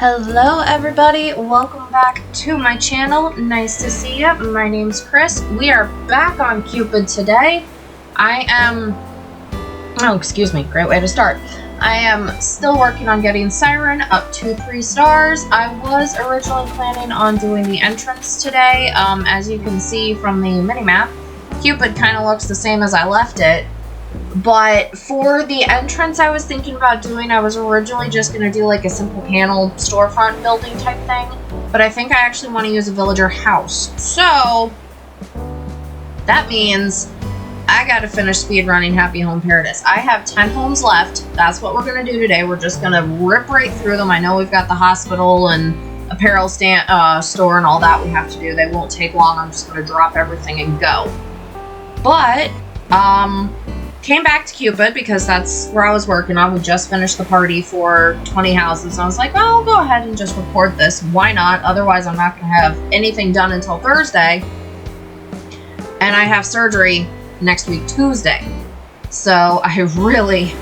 Hello everybody, welcome back to my channel. Nice to see you. My name's Chris. We are back on Cupid today. Excuse me, great way to start. I am still working on getting Siren up to 3 stars. I was originally planning on doing the entrance today. As you can see from the mini-map, Cupid kind of looks the same as I left it. But for the entrance I was thinking about doing, I was originally just going to do like a simple panel storefront building type thing. But I think I actually want to use a villager house. So that means I got to finish speedrunning Happy Home Paradise. I have 10 homes left. That's what we're going to do today. We're just going to rip right through them. I know we've got the hospital and apparel store and all that we have to do. They won't take long. I'm just going to drop everything and go. But, came back to Cupid because that's where I was working on. We just finished the party for 20 houses. And I was like, well, I'll go ahead and just record this. Why not? Otherwise, I'm not going to have anything done until Thursday. And I have surgery next week, Tuesday. So I really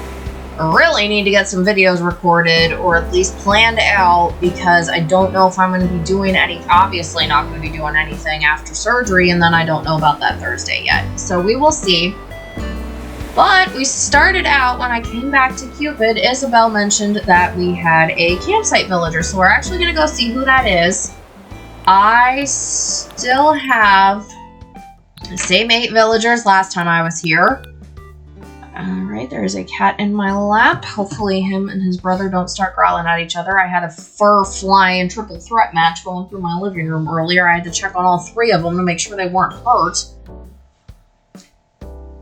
need to get some videos recorded or at least planned out because I don't know if I'm going to be doing obviously not going to be doing anything after surgery. And then I don't know about that Thursday yet. So we will see. But we started out when I came back to Cupid. Isabel mentioned that we had a campsite villager, so we're actually going to go see who that is. I still have the same 8 villagers last time I was here. Alright, there's a cat in my lap. Hopefully him and his brother don't start growling at each other. I had a fur flying triple threat match going through my living room earlier. I had to check on all 3 of them to make sure they weren't hurt.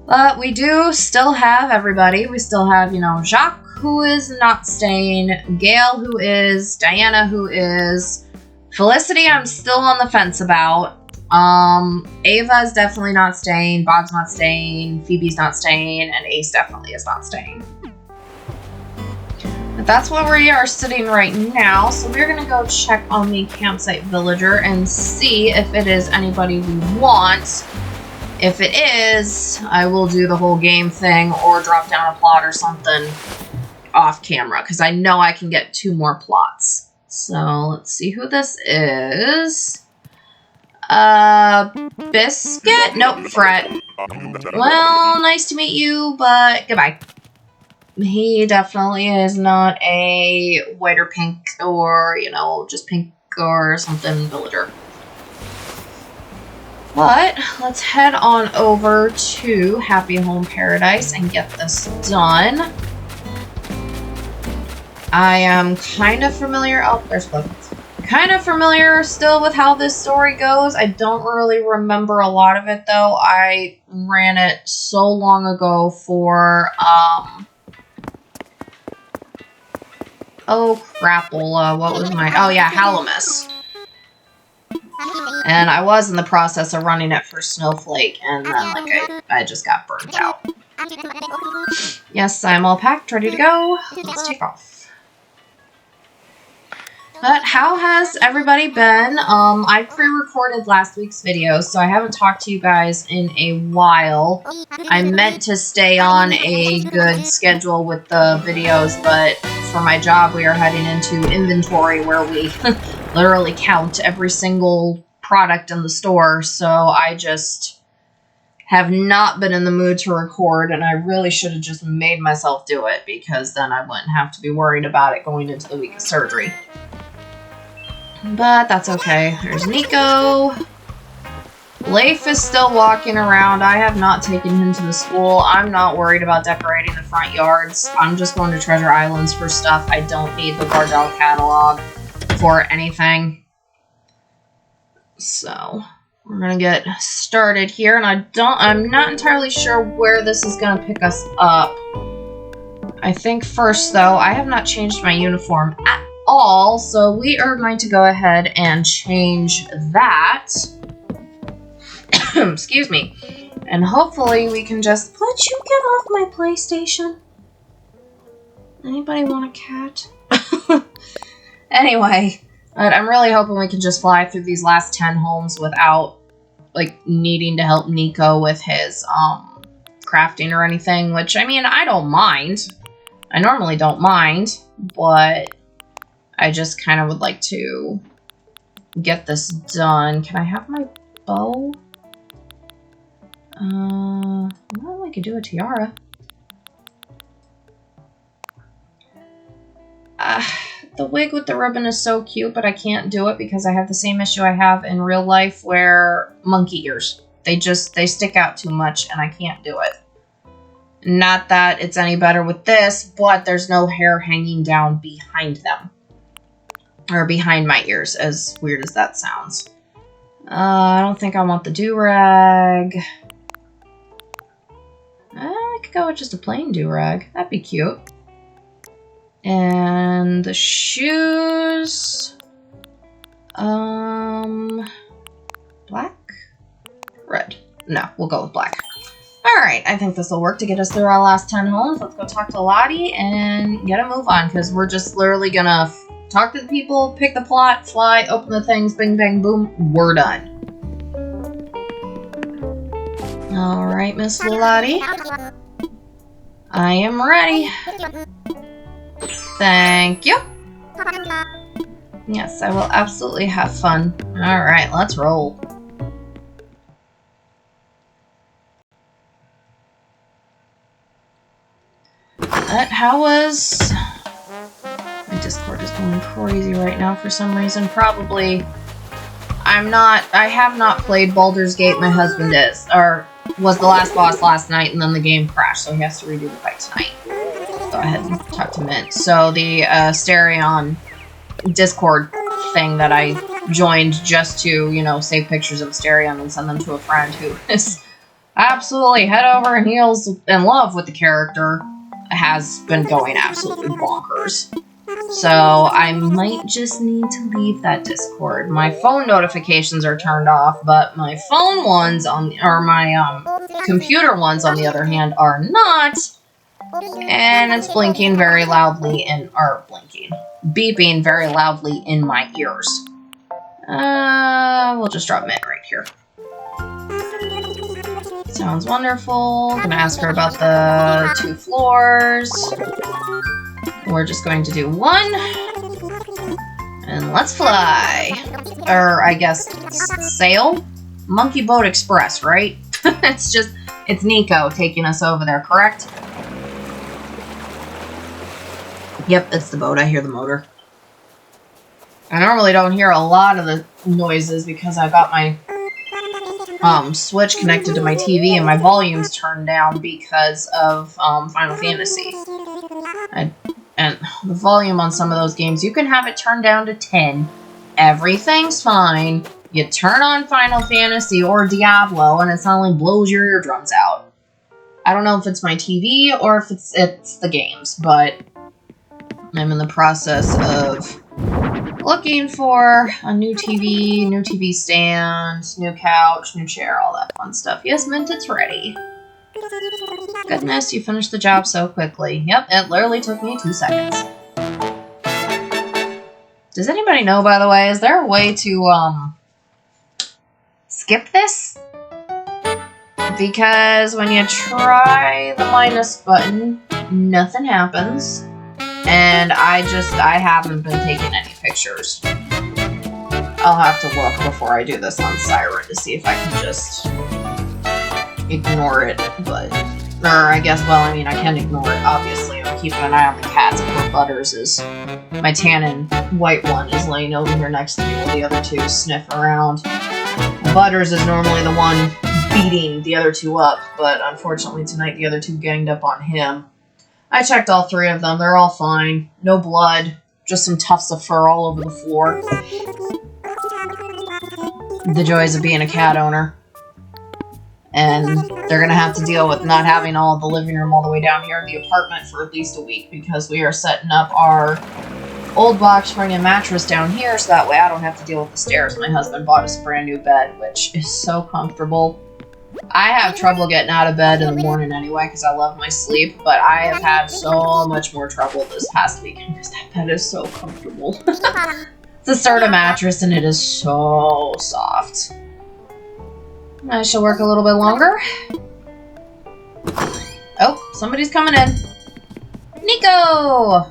But we do still have everybody. We still have, Jacques, who is not staying, Gail, who is, Diana, who is, Felicity, I'm still on the fence about. Ava is definitely not staying, Bob's not staying, Phoebe's not staying, and Ace definitely is not staying. But that's where we are sitting right now, so we're going to go check on the campsite villager and see if it is anybody we want. If it is, I will do the whole game thing or drop down a plot or something off camera because I know I can get 2 more plots. So let's see who this is. Biscuit? Nope, Fret. Well, nice to meet you, but goodbye. He definitely is not a white or pink or, just pink or something villager. But let's head on over to Happy Home Paradise and get this done. I am kind of familiar. Oh, there's Cliff. Kind of familiar still with how this story goes. I don't really remember a lot of it though. I ran it so long ago for oh crapola. What was my Halamus. And I was in the process of running it for Snowflake, and then, I just got burnt out. Yes, I'm all packed, ready to go. Let's take off. But how has everybody been? I pre-recorded last week's video, so I haven't talked to you guys in a while. I meant to stay on a good schedule with the videos, but for my job, we are heading into inventory where we literally count every single product in the store, so I just have not been in the mood to record, and I really should have just made myself do it, because then I wouldn't have to be worried about it going into the week of surgery. But that's okay. There's Nico. Leif is still walking around. I have not taken him to the school. I'm not worried about decorating the front yards. I'm just going to Treasure Islands for stuff. I don't need the Bardell catalog for anything. So we're gonna get started here, and I'm not entirely sure where this is gonna pick us up. I think first though, I have not changed my uniform at all, so we are going to go ahead and change that. Excuse me. And hopefully we can just let you get off my PlayStation. Anybody want a cat? Anyway. But I'm really hoping we can just fly through these last 10 homes without, needing to help Nico with his, crafting or anything, which, I mean, I don't mind. I normally don't mind, but I just kind of would like to get this done. Can I have my bow? Well, I could do a tiara. The wig with the ribbon is so cute, but I can't do it because I have the same issue I have in real life where monkey ears. They stick out too much and I can't do it. Not that it's any better with this, but there's no hair hanging down behind them. Or behind my ears, as weird as that sounds. I don't think I want the do-rag. I could go with just a plain do-rag. That'd be cute. And the shoes... black? Red. No, we'll go with black. Alright, I think this will work to get us through our last 10 homes. Let's go talk to Lottie and get a move on, because we're just literally gonna talk to the people, pick the plot, fly, open the things, bing, bang, boom, we're done. Alright, Miss Lottie. I am ready. Thank you. Yes, I will absolutely have fun. Alright, let's roll. How was... My Discord is going crazy right now for some reason. Probably... I have not played Baldur's Gate. My husband is. Or was the last boss last night and then the game crashed, so he has to redo the fight tonight. Go ahead and talk to Mint. So the Asterion Discord thing that I joined just to, you know, save pictures of Asterion and send them to a friend who is absolutely head over heels in love with the character has been going absolutely bonkers. So I might just need to leave that Discord. My phone notifications are turned off, but my phone ones or my computer ones on the other hand are not. And it's blinking very loudly beeping very loudly in my ears. We'll just drop Mint right here. Sounds wonderful. Gonna ask her about the 2 floors. We're just going to do 1. And let's fly. Or, I guess, sail? Monkey Boat Express, right? It's Nico taking us over there, correct? Yep, it's the boat. I hear the motor. I normally don't hear a lot of the noises because I got my Switch connected to my TV and my volume's turned down because of Final Fantasy. And the volume on some of those games, you can have it turned down to 10. Everything's fine. You turn on Final Fantasy or Diablo and it suddenly blows your eardrums out. I don't know if it's my TV or if it's the games, but I'm in the process of looking for a new TV stand, new couch, new chair, all that fun stuff. Yes, Mint, it's ready. Goodness, you finished the job so quickly. Yep, it literally took me 2 seconds. Does anybody know, by the way, is there a way to, skip this? Because when you try the minus button, nothing happens. And I haven't been taking any pictures. I'll have to look before I do this on Siren to see if I can just ignore it, but... Or I guess, well, I mean, I can ignore it, obviously. I'm keeping an eye on the cats. Poor Butters is... My tan and white one is laying over here next to me while the other 2 sniff around. Butters is normally the one beating the other 2 up, but unfortunately tonight the other 2 ganged up on him. I checked all 3 of them. They're all fine. No blood. Just some tufts of fur all over the floor. The joys of being a cat owner. And they're going to have to deal with not having all the living room all the way down here in the apartment for at least a week because we are setting up our old box spring and mattress down here so that way I don't have to deal with the stairs. My husband bought us a brand new bed, which is so comfortable. I have trouble getting out of bed in the morning anyway because I love my sleep, but I have had so much more trouble this past weekend because that bed is so comfortable. It's a Serta mattress and it is so soft. I shall work a little bit longer. Oh, somebody's coming in. Nico!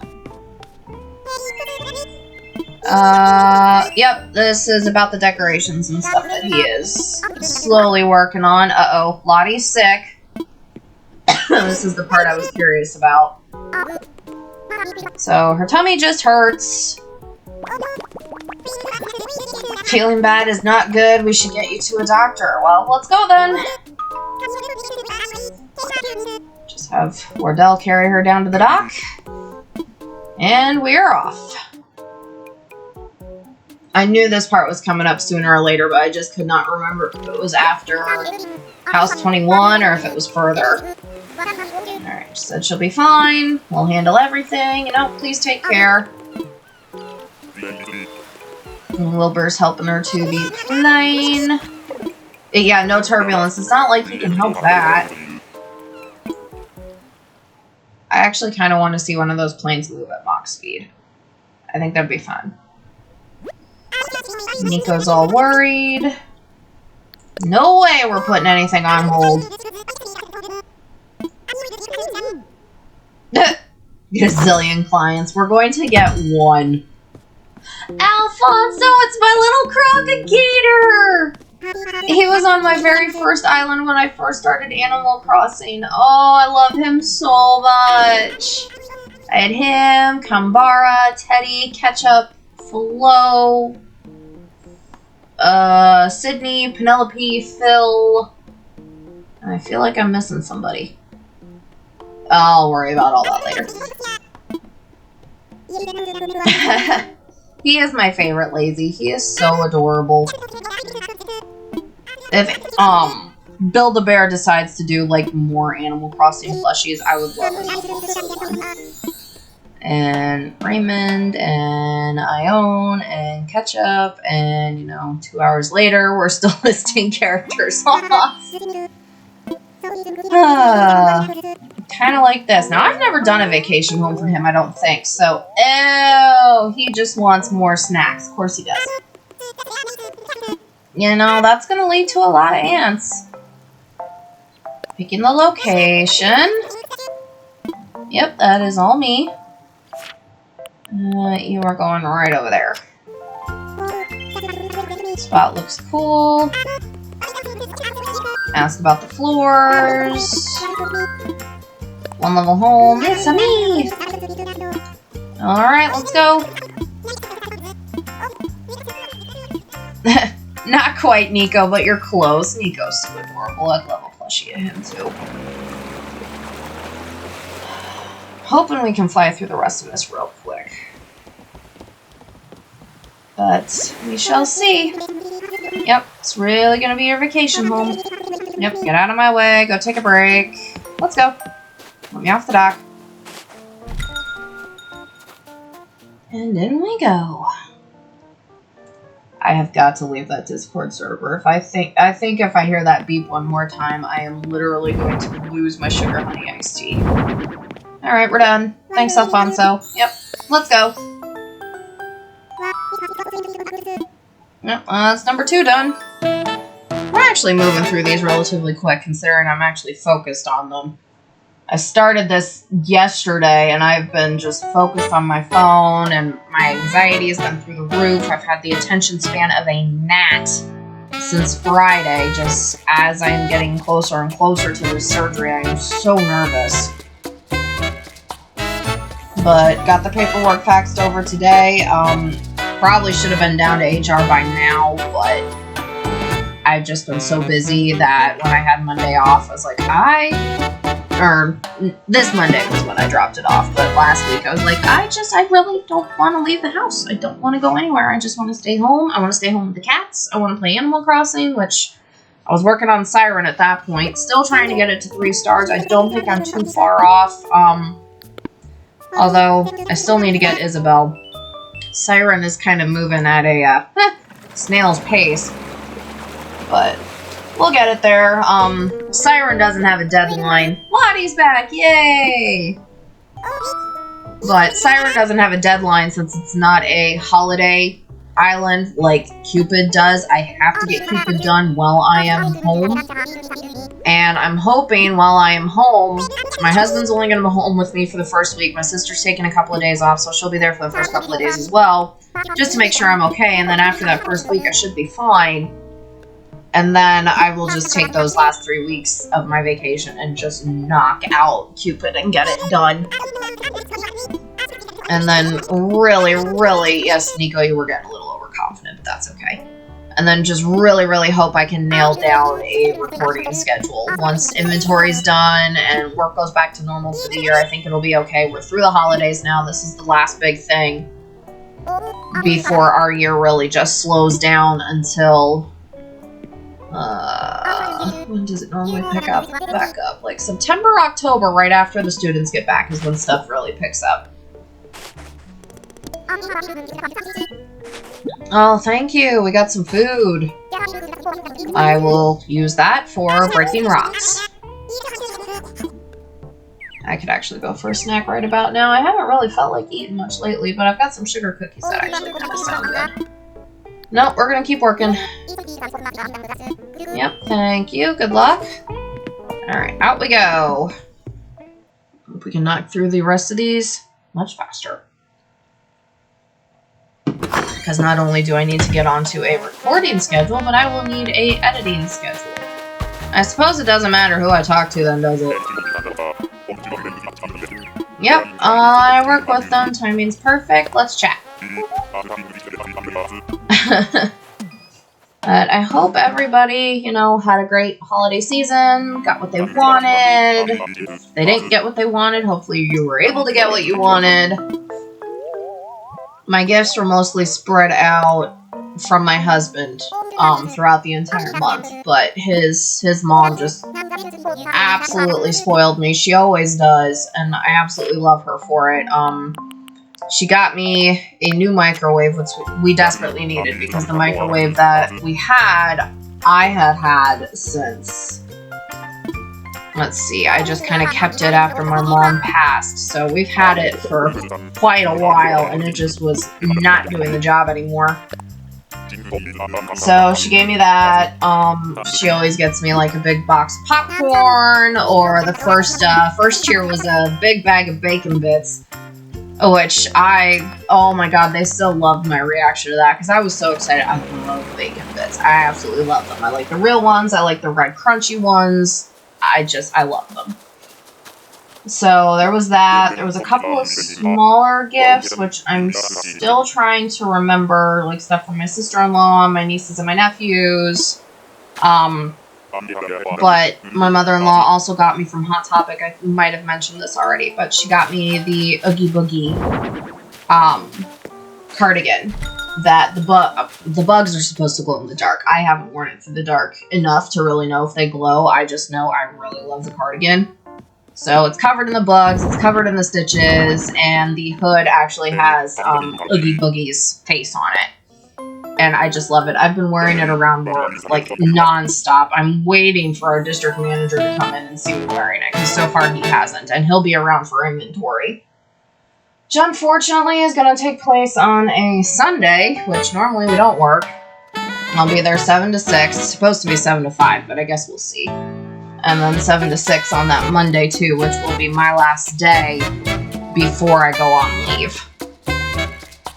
Yep, this is about the decorations and stuff that he is slowly working on. Uh-oh, Lottie's sick. This is the part I was curious about. So, her tummy just hurts. Feeling bad is not good. We should get you to a doctor. Well, let's go then. Just have Wardell carry her down to the dock. And we're off. I knew this part was coming up sooner or later, but I just could not remember if it was after House 21 or if it was further. Alright, she said she'll be fine. We'll handle everything. You know, please take care. And Wilbur's helping her to be flying. Yeah, no turbulence. It's not like he can help that. I actually kind of want to see one of those planes move at Mach speed. I think that'd be fun. Nico's all worried. No way we're putting anything on hold. Get a zillion clients. We're going to get one. Alfonso, it's my little crocodile! He was on my very first island when I first started Animal Crossing. Oh, I love him so much. I had him, Kambara, Teddy, Ketchup, Flo, Sydney, Penelope, Phil. And I feel like I'm missing somebody. I'll worry about all that later. He is my favorite Lazy. He is so adorable. If Bill the Bear decides to do like more Animal Crossing plushies, I would love it. And Raymond and Ione and Ketchup, and you know, 2 hours later we're still listing characters off. Kind of like this. Now, I've never done a vacation home for him, I don't think. So, ew, he just wants more snacks. Of course he does. You know, that's going to lead to a lot of ants. Picking the location. Yep, that is all me. You are going right over there. Spot looks cool. Ask about the floors. One level home. It's a me! Alright, let's go. Not quite Nico, but you're close. Nico's so adorable. I'd love a plushie of him too. Hoping we can fly through the rest of this real quick. But we shall see. Yep, it's really gonna be your vacation home. Yep, get out of my way. Go take a break. Let's go. Let me off the dock. And in we go. I have got to leave that Discord server. I think if I hear that beep one more time, I am literally going to lose my sugar honey iced tea. Alright, we're done. Thanks, Alfonso. Yep, let's go. Yep, that's number 2 done. We're actually moving through these relatively quick, considering I'm actually focused on them. I started this yesterday, and I've been just focused on my phone, and my anxiety has been through the roof. I've had the attention span of a gnat since Friday, just as I'm getting closer and closer to this surgery. I am so nervous. But got the paperwork faxed over today. Probably should have been down to HR by now, but I've just been so busy that when I had Monday off, I was like, this Monday was when I dropped it off, but last week I was like, I really don't want to leave the house. I don't want to go anywhere. I just want to stay home. I want to stay home with the cats. I want to play Animal Crossing, which I was working on Siren at that point. Still trying to get it to 3 stars. I don't think I'm too far off. Although I still need to get Isabel. Siren is kind of moving at a snail's pace, but we'll get it there. Siren doesn't have a deadline. Lottie's back, yay! But Siren doesn't have a deadline since it's not a holiday island like Cupid does. I have to get Cupid done while I am home. And I'm hoping while I am home, my husband's only going to be home with me for the first week. My sister's taking a couple of days off, so she'll be there for the first couple of days as well. just to make sure I'm okay, and then after that first week I should be fine. And then I will just take those last 3 weeks of my vacation and just knock out Cupid and get it done. And then really, yes, Nico, you were getting a little overconfident, but that's okay. And then just really hope I can nail down a recording schedule. Once inventory's done and work goes back to normal for the year, I think it'll be okay. We're through the holidays now. This is the last big thing before our year really just slows down until... when does it normally pick up? Back up? Like September, October, right after the students get back is when stuff really picks up. Oh, thank you. We got some food. I will use that for breaking rocks. I could actually go for a snack right about now. I haven't really felt like eating much lately, but I've got some sugar cookies that actually kind of sound good. Nope, we're gonna keep working. Yep, thank you. Good luck. Alright, out we go. Hope we can knock through the rest of these much faster. Because not only do I need to get onto a recording schedule, but I will need a editing schedule. I suppose it doesn't matter who I talk to then, does it? Yep, I work with them. Timing's perfect. Let's chat. But I hope everybody, you know, had a great holiday season, got what they wanted. If they didn't get what they wanted, hopefully you were able to get what you wanted. My gifts were mostly spread out from my husband throughout the entire month, but his mom just absolutely spoiled me. She always does, and I absolutely love her for it. She got me a new microwave, which we desperately needed, because the microwave that we had, I had since, let's see, I just kind of kept it after my mom passed, so we've had it for quite a while, and it just was not doing the job anymore. So she gave me that. She always gets me like a big box of popcorn, or the first year was a big bag of bacon bits. Which oh my god, they still loved my reaction to that, because I was so excited. I love bacon bits. I absolutely love them. I like the real ones. I like the red crunchy ones. I love them. So there was that. There was a couple of smaller gifts, which I'm still trying to remember, like stuff from my sister-in-law, my nieces, and my nephews. But my mother-in-law also got me from Hot Topic. I might have mentioned this already, but she got me the Oogie Boogie cardigan that the bugs are supposed to glow in the dark. I haven't worn it through the dark enough to really know if they glow. I just know I really love the cardigan. So it's covered in the bugs, it's covered in the stitches, and the hood actually has Oogie Boogie's face on it. And I just love it. I've been wearing it around work, like, non-stop. I'm waiting for our district manager to come in and see me wearing it, because so far he hasn't, and he'll be around for inventory. Which, unfortunately, is going to take place on a Sunday, which normally we don't work. I'll be there 7 to 6. It's supposed to be 7 to 5, but I guess we'll see. And then 7 to 6 on that Monday, too, which will be my last day before I go on leave.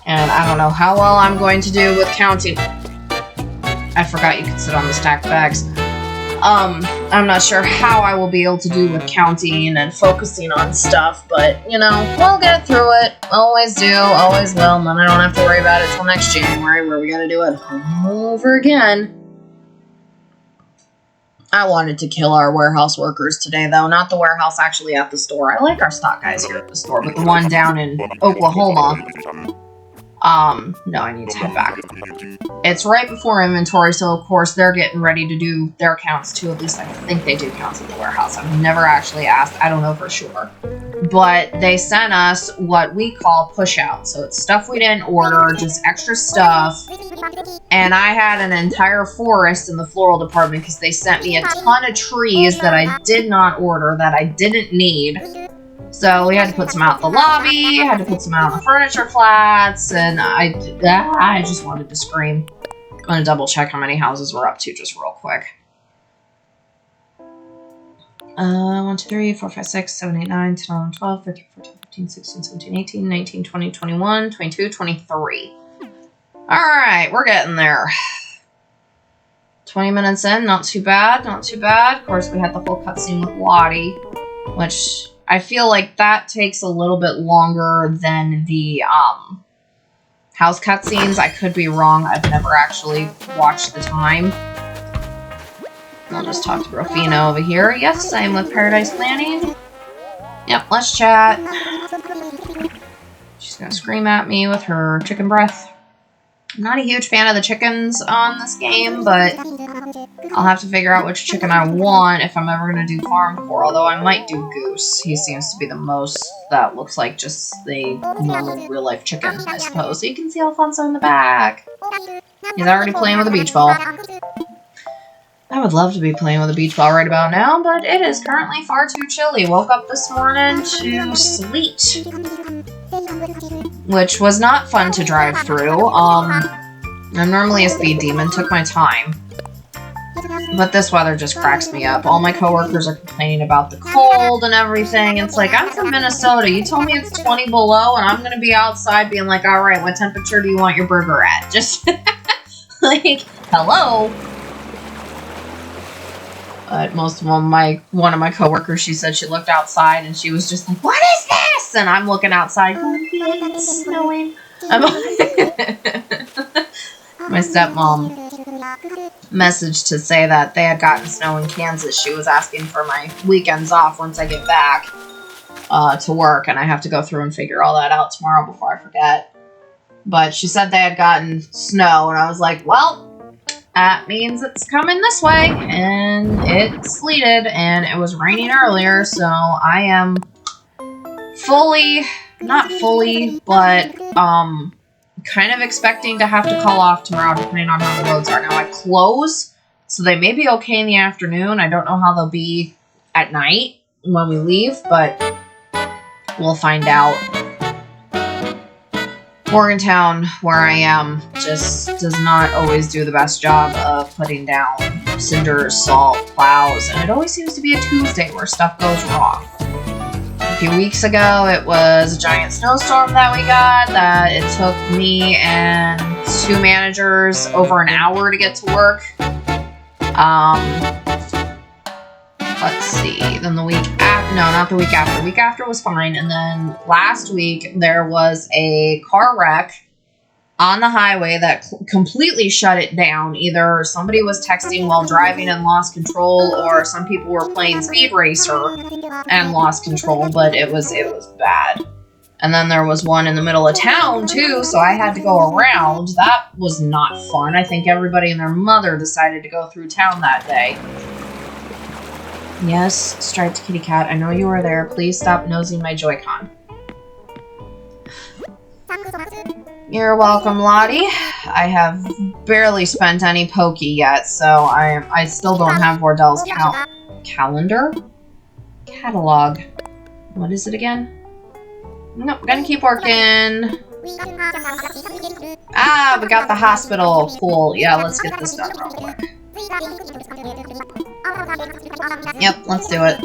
And I don't know how well I'm going to do with counting. I forgot you could sit on the stacked bags. I'm not sure how I will be able to do with counting and focusing on stuff, but, you know, we'll get through it. Always do, always will, and then I don't have to worry about it till next January, where we gotta do it all over again. I wanted to kill our warehouse workers today, though. Not the warehouse actually at the store. I like our stock guys here at the store, but the one down in Oklahoma... no, I need to head back. It's right before inventory, so of course they're getting ready to do their counts too. At least I think they do counts at the warehouse. I've never actually asked. I don't know for sure. But they sent us what we call push out. So it's stuff we didn't order, just extra stuff. And I had an entire forest in the floral department because they sent me a ton of trees that I did not order, that I didn't need. So we had to put some out in the lobby, had to put some out on the furniture flats, and I just wanted to scream. I'm going to double check how many houses we're up to just real quick. 1, 2, 3, 4, 5, 6, 7, 8, 9, 10, 11, 12, 13, 14, 15, 16, 17, 18, 19, 20, 21, 22, 23. Alright, we're getting there. 20 minutes in, not too bad, not too bad. Of course, we had the whole cutscene with Lottie, which I feel like that takes a little bit longer than the house cutscenes. I could be wrong. I've never actually watched the time. I'll just talk to Rufino over here. Yes, I'm with Paradise Planning. Yep, let's chat. She's gonna scream at me with her chicken breath. I'm not a huge fan of the chickens on this game, but I'll have to figure out which chicken I want if I'm ever going to do farm core, although I might do goose. He seems to be the most that looks like just the normal real-life chicken, I suppose. So you can see Alfonso in the back. He's already playing with a beach ball. I would love to be playing with a beach ball right about now, but it is currently far too chilly. Woke up this morning to sleet, which was not fun to drive through. I'm normally a speed demon, took my time, but this weather just cracks me up. All my coworkers are complaining about the cold and everything. It's like, I'm from Minnesota. You told me it's 20 below, and I'm gonna be outside being like, all right, what temperature do you want your burger at? Just like, hello. But most of them, one of my coworkers, she said she looked outside and she was just like, what is this? And I'm looking outside going, yeah, it's snowing. My stepmom messaged to say that they had gotten snow in Kansas. She was asking for my weekends off once I get back to work, and I have to go through and figure all that out tomorrow before I forget. But she said they had gotten snow, and I was like, well, that means it's coming this way, and it sleeted, and it was raining earlier, so I am not fully, but kind of expecting to have to call off tomorrow, depending on how the roads are. Now, I close, so they may be okay in the afternoon. I don't know how they'll be at night when we leave, but we'll find out. Morgantown, where I am, just does not always do the best job of putting down cinders, salt, plows, and it always seems to be a Tuesday where stuff goes wrong. A few weeks ago, it was a giant snowstorm that we got that it took me and 2 managers over an hour to get to work. Let's see, then the week after, no, not the week after. The week after was fine, and then last week there was a car wreck on the highway that completely shut it down. Either somebody was texting while driving and lost control, or some people were playing Speed Racer and lost control, but it was bad. And then there was one in the middle of town, too, so I had to go around. That was not fun. I think everybody and their mother decided to go through town that day. Yes, striped kitty cat, I know you were there. Please stop nosing my Joy-Con. You're welcome, Lottie. I have barely spent any Pokey yet, so I still don't have Wardell's calendar? Catalog. What is it again? Nope, gonna keep working. Ah, we got the hospital. Cool. Yeah, let's get this done real quick. Yep, let's do it.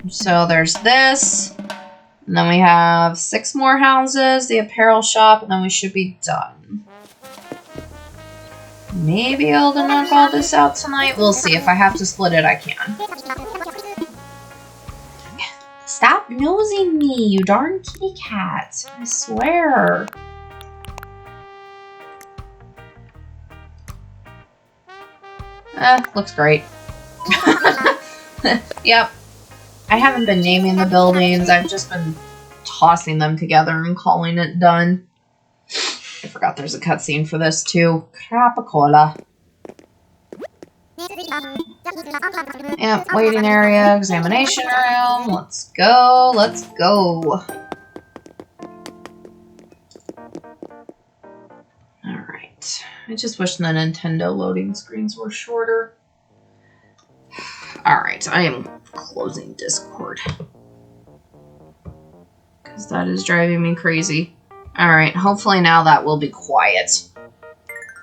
So there's this. And then we have 6 more houses, the apparel shop, and then we should be done. Maybe I'll knock all this out tonight. We'll see. If I have to split it, I can. Stop nosing me, you darn kitty cat. I swear. Looks great. Yep. I haven't been naming the buildings. I've just been tossing them together and calling it done. I forgot there's a cutscene for this too. Crapacola. Yep, waiting area, examination room. Let's go, let's go. Alright. I just wish the Nintendo loading screens were shorter. Alright, I am closing Discord. Because that is driving me crazy. Alright, hopefully now that will be quiet.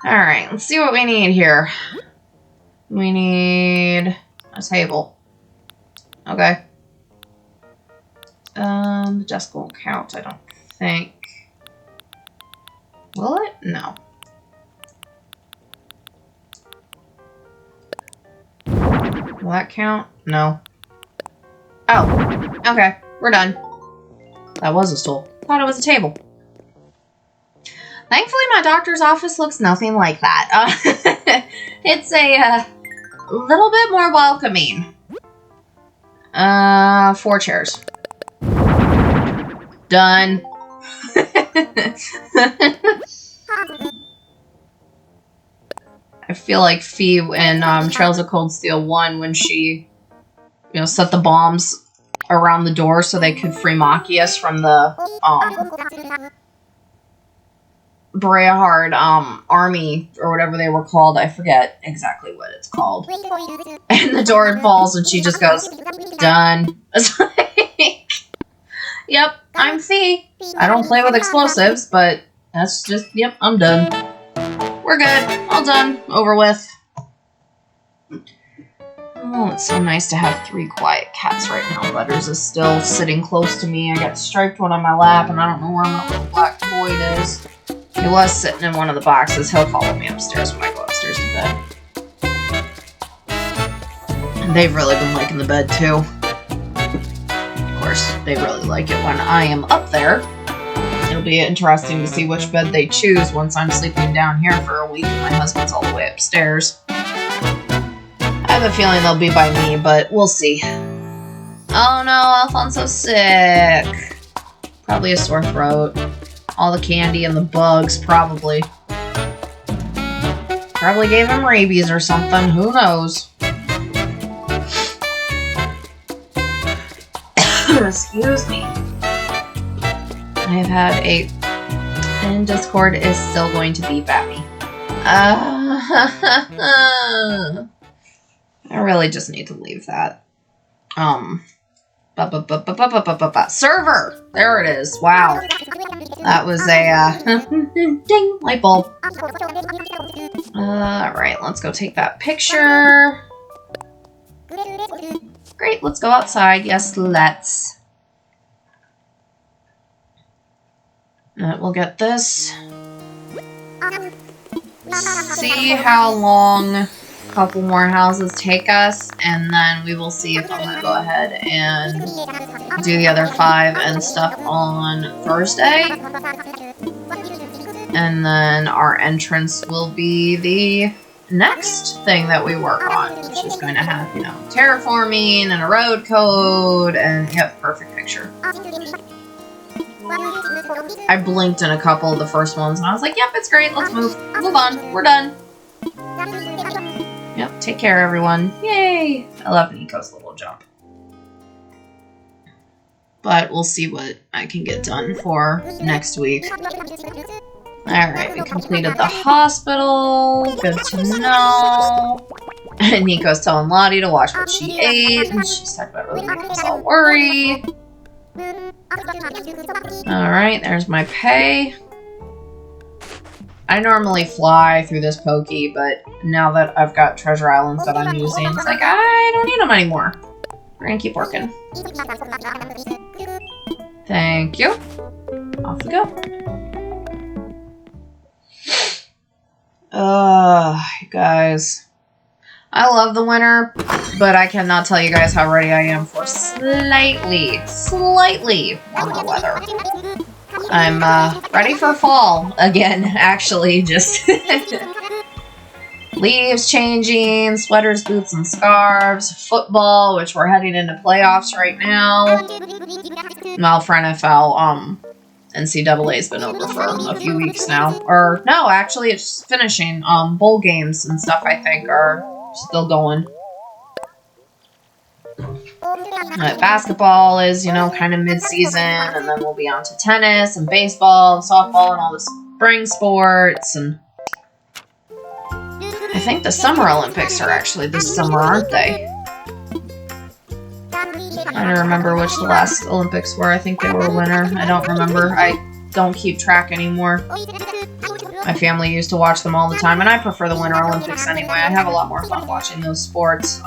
Alright, let's see what we need here. We need a table. Okay. The desk won't count, I don't think. Will it? No. Will that count? No. Oh, okay. We're done. That was a stool. Thought it was a table. Thankfully, my doctor's office looks nothing like that. It's a little bit more welcoming. 4 chairs. Done. I feel like Fee in Trails of Cold Steel 1 when she, you know, set the bombs around the door so they could free Machias from the Brehard army or whatever they were called. I forget exactly what it's called. And the door falls and she just goes, done. It's like, yep, I'm Fee. I don't play with explosives, but that's just, yep, I'm done. We're good. All done. Over with. Oh, it's so nice to have 3 quiet cats right now. Butters is still sitting close to me. I got Striped one on my lap, and I don't know where my little black Boyd is. He was sitting in one of the boxes. He'll follow me upstairs when I go upstairs to bed. And they've really been liking the bed, too. Of course, they really like it when I am up there. It'll be interesting to see which bed they choose once I'm sleeping down here for a week and my husband's all the way upstairs. I have a feeling they'll be by me, but we'll see. Oh no, Alfonso's sick. Probably a sore throat. All the candy and the bugs, probably. Probably gave him rabies or something, who knows? Excuse me. I have had a... And Discord is still going to beep at me. I really just need to leave that. Server! There it is. Wow. That was a, ding! Light bulb. Alright, let's go take that picture. Great, let's go outside. Yes, let's. We'll get this. See how long a couple more houses take us, and then we will see if I'm going to go ahead and do the other 5 and stuff on Thursday. And then our entrance will be the next thing that we work on, which is going to have, you know, terraforming and a road code, and yep, perfect picture. I blinked in a couple of the first ones, and I was like, yep, it's great, let's move on, we're done. Yep, take care, everyone. Yay! I love Nico's little jump. But we'll see what I can get done for next week. Alright, we completed the hospital. Good to know. And Nico's telling Lottie to watch what she ate, and she's talking about really making us all worry. Alright, there's my pay. I normally fly through this pokey, but now that I've got treasure islands that I'm using, it's like, I don't need them anymore. We're gonna keep working. Thank you. Off we go. You guys. I love the winter, but I cannot tell you guys how ready I am for slightly warmer weather. I'm ready for fall again, actually, just leaves changing, sweaters, boots, and scarves, football, which we're heading into playoffs right now. Well, for NFL, NCAA's been over for a few weeks now. Or, no, actually, it's finishing. Bowl games and stuff, I think, are still going. Basketball is, you know, kind of mid-season, and then we'll be on to tennis and baseball and softball and all the spring sports. And I think the Summer Olympics are actually this summer, aren't they? I don't remember which the last Olympics were. I think they were winter. I don't remember. I don't keep track anymore. My family used to watch them all the time, and I prefer the Winter Olympics anyway. I have a lot more fun watching those sports.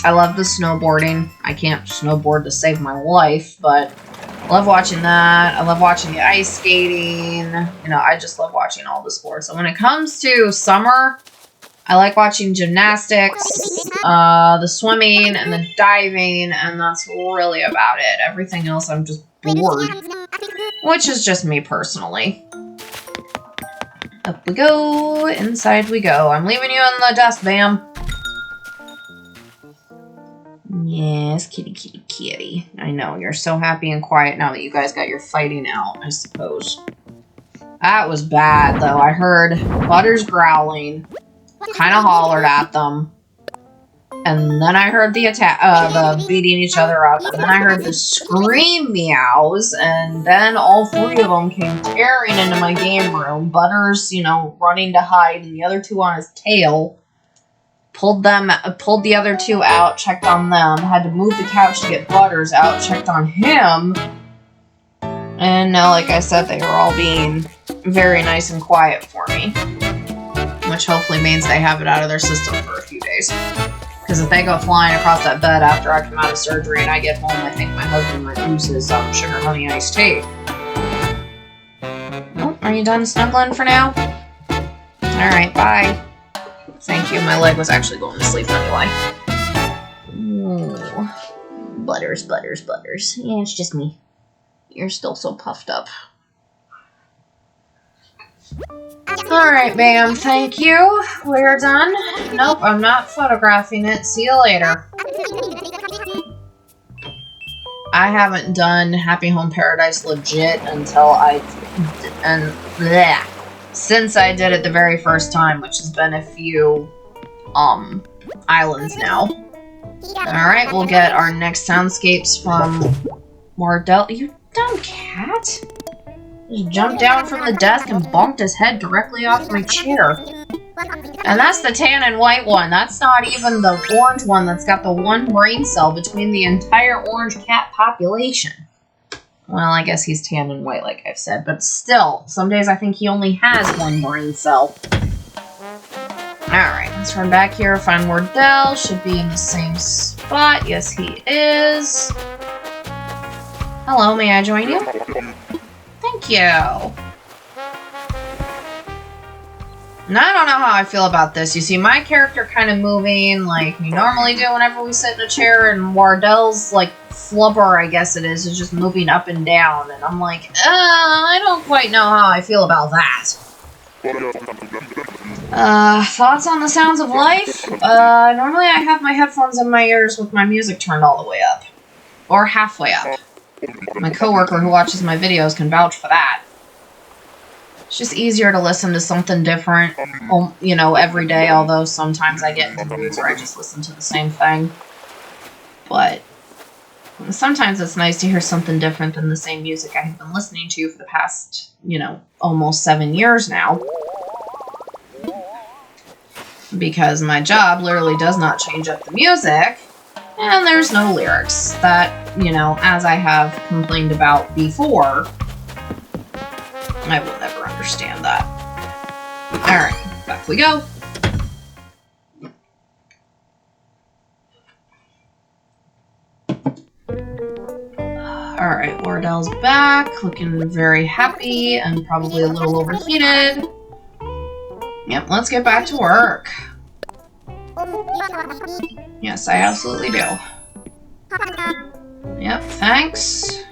I love the snowboarding. I can't snowboard to save my life, but I love watching that. I love watching the ice skating. You know, I just love watching all the sports. And when it comes to summer, I like watching gymnastics, the swimming, and the diving, and that's really about it. Everything else, I'm just bored. Which is just me personally. Up we go, inside we go. I'm leaving you in the dust, Bam. Yes, kitty, kitty, kitty. I know, you're so happy and quiet now that you guys got your fighting out, I suppose. That was bad, though. I heard Butters growling, kind of hollered at them, and then I heard the attack, the beating each other up, and then I heard the scream meows, and then all three of them came tearing into my game room. Butters, you know, running to hide, and the other two on his tail. Pulled the other two out, checked on them, had to move the couch to get Butters out, checked on him, and now, like I said, they were all being very nice and quiet for me, which hopefully means they have it out of their system for a few days. Because if they go flying across that bed after I come out of surgery and I get home, I think my husband might lose his sugar honey iced tea. Oh, are you done snuggling for now? Alright, bye. Thank you, my leg was actually going to sleep anyway. Ooh. Butters, Butters, Butters. Yeah, it's just me. You're still so puffed up. Alright, Bam, thank you. We're done. Nope, I'm not photographing it. See you later. I haven't done Happy Home Paradise legit until since I did it the very first time, which has been a few, islands now. Alright, we'll get our next soundscapes from Wardell. You dumb cat! Just jumped down from the desk and bonked his head directly off my chair. And that's the tan and white one. That's not even the orange one that's got the one brain cell between the entire orange cat population. Well, I guess he's tan and white, like I've said, but still, some days I think he only has one brain cell. Alright, let's run back here, find Wardell. Should be in the same spot. Yes, he is. Hello, may I join you? Thank you. Now, I don't know how I feel about this. You see my character kind of moving like we normally do whenever we sit in a chair, and Wardell's, like, flubber, I guess it is just moving up and down. And I'm like, I don't quite know how I feel about that. Thoughts on the sounds of life? Normally I have my headphones in my ears with my music turned all the way up. Or halfway up. My coworker who watches my videos can vouch for that. It's just easier to listen to something different, you know, every day, although sometimes I get into moods where I just listen to the same thing. But sometimes it's nice to hear something different than the same music I have been listening to for the past, you know, almost 7 years now. Because my job literally does not change up the music. And there's no lyrics that, you know, as I have complained about before, I will never understand that. Alright, back we go. Alright, Wardell's back, looking very happy and probably a little overheated. Yep, let's get back to work. Yes, I absolutely do. Yep, thanks.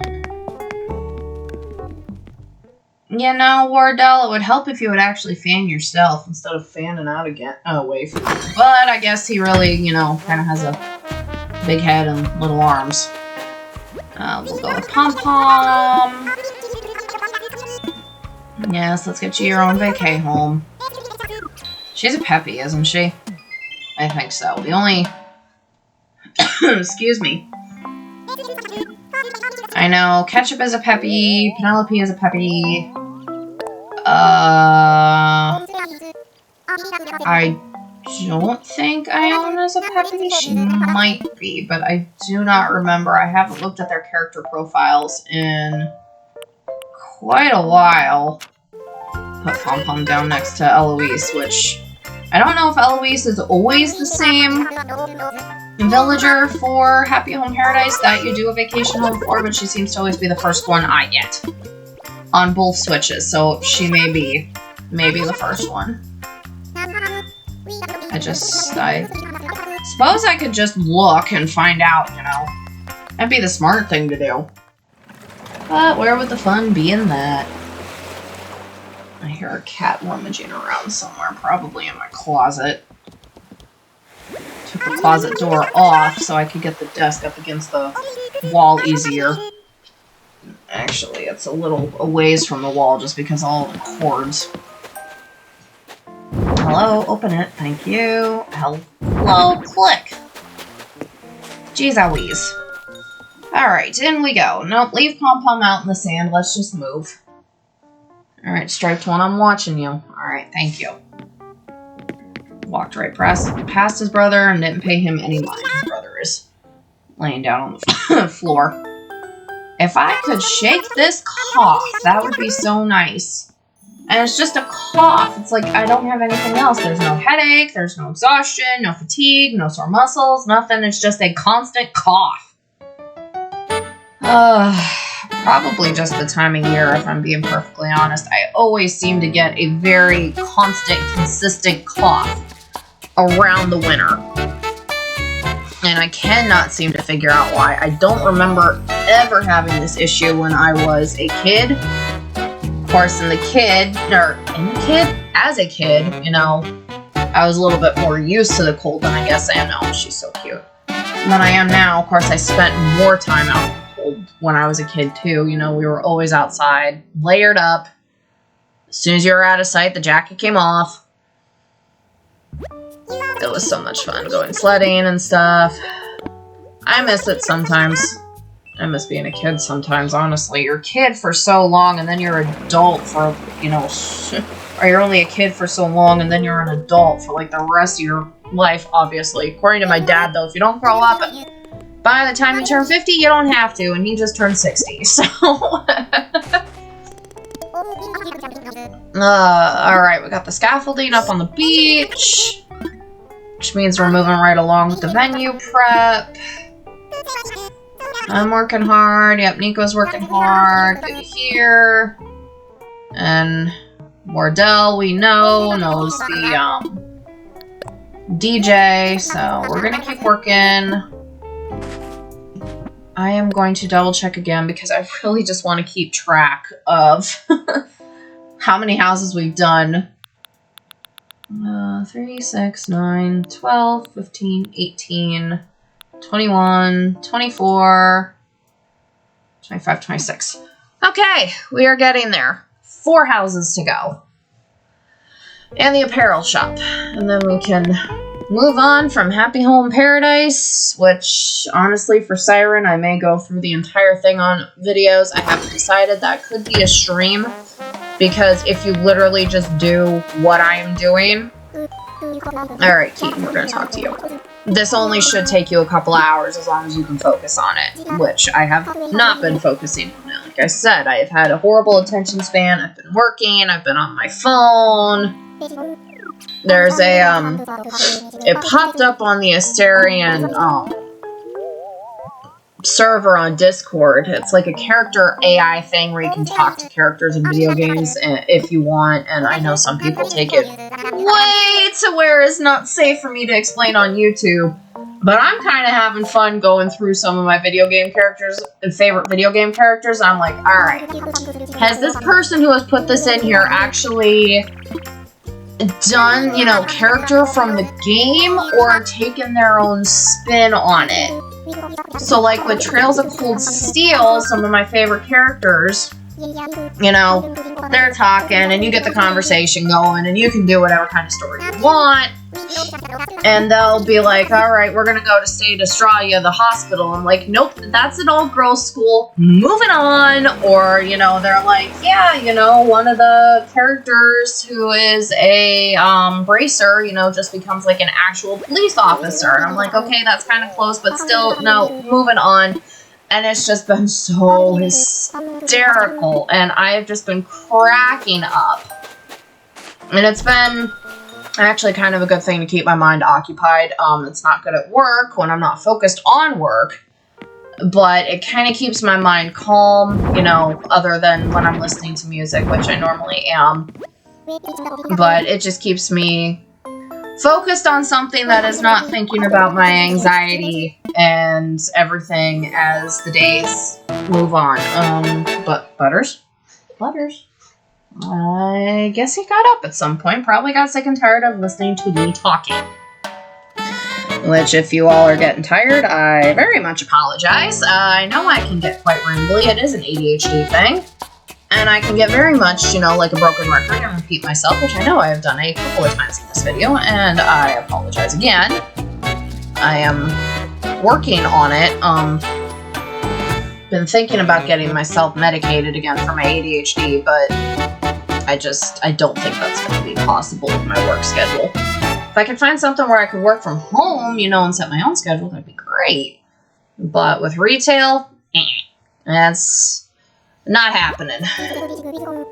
You know, Wardell, it would help if you would actually fan yourself instead of fanning out again away from you. But I guess he really, you know, kind of has a big head and little arms. We'll go with Pom Pom. Yes, let's get you your own vacay home. She's a peppy, isn't she? I think so. The only... Excuse me. I know, Ketchup is a peppy, Penelope is a peppy. I don't think Iona's a peppy. She might be, but I do not remember. I haven't looked at their character profiles in quite a while. Put Pom Pom down next to Eloise, which... I don't know if Eloise is always the same villager for Happy Home Paradise that you do a vacation home for, but she seems to always be the first one I get on both switches, so she may be maybe the first one. I suppose I could just look and find out, you know. That'd be the smart thing to do. But where would the fun be in that? I hear a cat rummaging around somewhere, probably in my closet. Took the closet door off so I could get the desk up against the wall easier. Actually, it's a little a ways from the wall just because of all the cords. Hello, open it. Thank you. Hello, click. Jeez, Louise. Alright, in we go. Nope, leave Pom-Pom out in the sand. Let's just move. Alright, Striped One, I'm watching you. Alright, thank you. Walked right past his brother and didn't pay him any mind. His brother is laying down on the floor. If I could shake this cough, that would be so nice. And it's just a cough. It's like I don't have anything else. There's no headache, there's no exhaustion, no fatigue, no sore muscles, nothing. It's just a constant cough. Probably just the time of year, if I'm being perfectly honest. I always seem to get a very constant, consistent cough around the winter. And I cannot seem to figure out why. I don't remember ever having this issue when I was a kid. Of course, as a kid, you know, I was a little bit more used to the cold than I guess I am now. She's so cute. Than I am now. Of course, I spent more time out in the cold when I was a kid too. You know, we were always outside, layered up. As soon as you were out of sight, the jacket came off. It was so much fun going sledding and stuff. I miss it sometimes. I miss being a kid sometimes, honestly. You're a kid for so long, and then you're an adult for, you know, or you're only a kid for so long, and then you're an adult for, like, the rest of your life, obviously. According to my dad, though, if you don't grow up, by the time you turn 50, you don't have to, and he just turned 60, so... Alright, we got the scaffolding up on the beach, which means we're moving right along with the venue prep. I'm working hard. Yep, Nico's working hard. Good here. And Wardell, we know, knows the DJ, so we're gonna keep working. I am going to double check again because I really just want to keep track of how many houses we've done. 3, 6, 9, 12, 15, 18, 21, 24, 25, 26. Okay, we are getting there. 4 houses to go. And the apparel shop. And then we can move on from Happy Home Paradise, which, honestly, for Siren, I may go through the entire thing on videos. I haven't decided. That could be a stream, because if you literally just do what I am doing... Alright, Keaton, we're going to talk to you. This only should take you a couple hours as long as you can focus on it, which I have not been focusing on it. Like I said, I have had a horrible attention span. I've been working. I've been on my phone. There's a, it popped up on the Asterian, server on Discord. It's like a character AI thing where you can talk to characters in video games if you want, and I know some people take it way to where it's not safe for me to explain on YouTube, but I'm kind of having fun going through some of my video game characters and favorite video game characters. I'm like, alright, has this person who has put this in here actually done, you know, character from the game or taken their own spin on it? So, like, with Trails of Cold Steel, some of my favorite characters, you know, they're talking, and you get the conversation going, and you can do whatever kind of story you want, and they'll be like, alright, we're gonna go to State Australia, the hospital. I'm like, nope, that's an all-girls school, moving on. Or, you know, they're like, yeah, you know, one of the characters who is a bracer, you know, just becomes like an actual police officer. And I'm like, okay, that's kind of close, but still, no, moving on. And it's just been so hysterical, and I've just been cracking up. And it's been actually kind of a good thing to keep my mind occupied. It's not good at work when I'm not focused on work, but it kind of keeps my mind calm, you know, other than when I'm listening to music, which I normally am. But it just keeps me focused on something that is not thinking about my anxiety and everything as the days move on. But Butters? I guess he got up at some point. Probably got sick and tired of listening to me talking. Which, if you all are getting tired, I very much apologize. I know I can get quite rambly. It is an ADHD thing. And I can get very much, like a broken record and repeat myself, which I know I have done a couple of times in this video, and I apologize again. I am working on it. Been thinking about getting myself medicated again for my ADHD, but I don't think that's going to be possible with my work schedule. If I could find something where I could work from home, and set my own schedule, that'd be great. But with retail, that's not happening.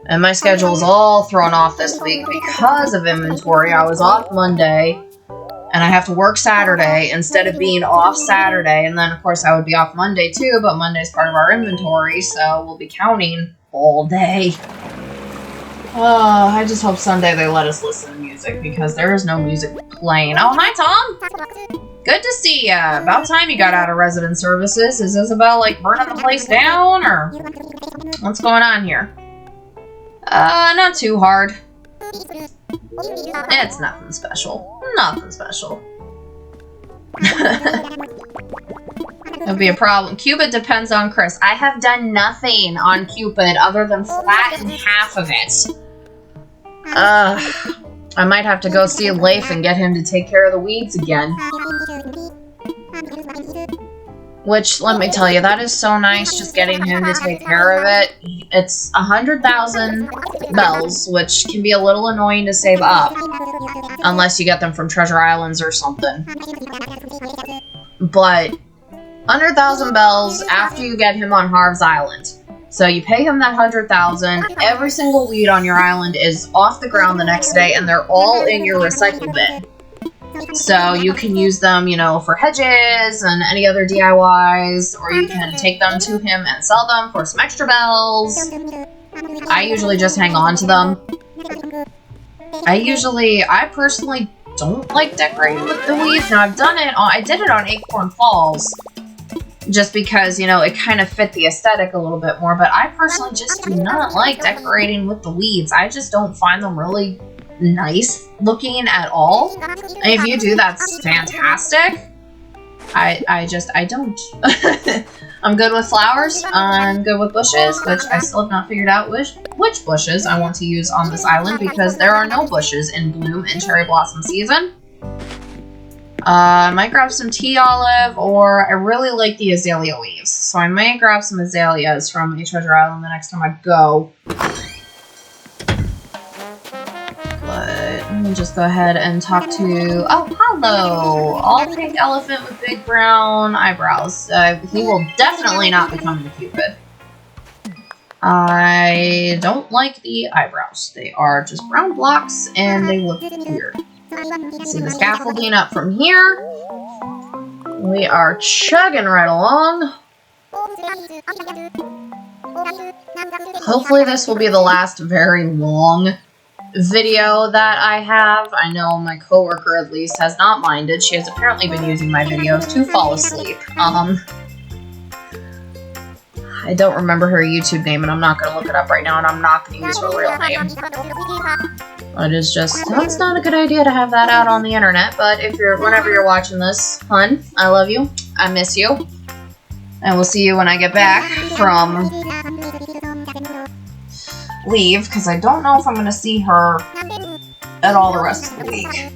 And my schedule is all thrown off this week because of inventory. I was off Monday, and I have to work Saturday instead of being off Saturday. And then, of course, I would be off Monday too, but Monday's part of our inventory, so we'll be counting all day. Oh, I just hope Sunday they let us listen to music, because there is no music playing. Oh, hi, Tom! Good to see ya. About time you got out of resident services. Is Isabel, burning the place down, or what's going on here? Not too hard. It's nothing special. Nothing special. It'll be a problem. Cupid depends on Chris. I have done nothing on Cupid other than flatten half of it. I might have to go see Leif and get him to take care of the weeds again. Which, let me tell you, that is so nice, just getting him to take care of it. It's 100,000 bells, which can be a little annoying to save up. Unless you get them from Treasure Islands or something. But 100,000 bells after you get him on Harv's Island. So you pay him that 100,000, every single weed on your island is off the ground the next day, and they're all in your recycle bin. So you can use them, for hedges and any other DIYs, or you can take them to him and sell them for some extra bells. I usually just hang on to them. I personally don't like decorating with the weeds. Now, I did it on Acorn Falls, just because, it kind of fit the aesthetic a little bit more, but I personally just do not like decorating with the weeds. I just don't find them really nice looking at all. And if you do, that's fantastic. I don't. I'm good with flowers. I'm good with bushes, which I still have not figured out which bushes I want to use on this island, because there are no bushes in bloom in cherry blossom season. I might grab some tea olive, or I really like the azalea leaves, so I might grab some azaleas from a Treasure Island the next time I go. But let me just go ahead and talk to... Oh, hello! All pink elephant with big brown eyebrows. He will definitely not be coming to Cupid. I don't like the eyebrows. They are just brown blocks, and they look weird. See the scaffolding up from here. We are chugging right along. Hopefully this will be the last very long video that I have. I know my coworker at least has not minded. She has apparently been using my videos to fall asleep. I don't remember her YouTube name, and I'm not going to look it up right now, and I'm not going to use her real name. It is just, that's not a good idea to have that out on the internet, but whenever you're watching this, hun, I love you, I miss you, and we'll see you when I get back from leave, because I don't know if I'm going to see her at all the rest of the week.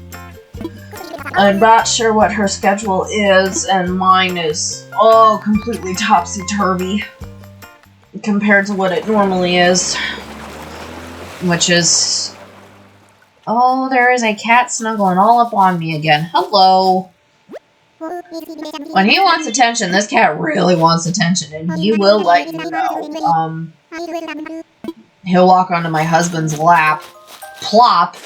I'm not sure what her schedule is, and mine is, completely topsy-turvy compared to what it normally is, which is... Oh, there is a cat snuggling all up on me again. Hello. When he wants attention, this cat really wants attention, and he will let you know. He'll walk onto my husband's lap, plop,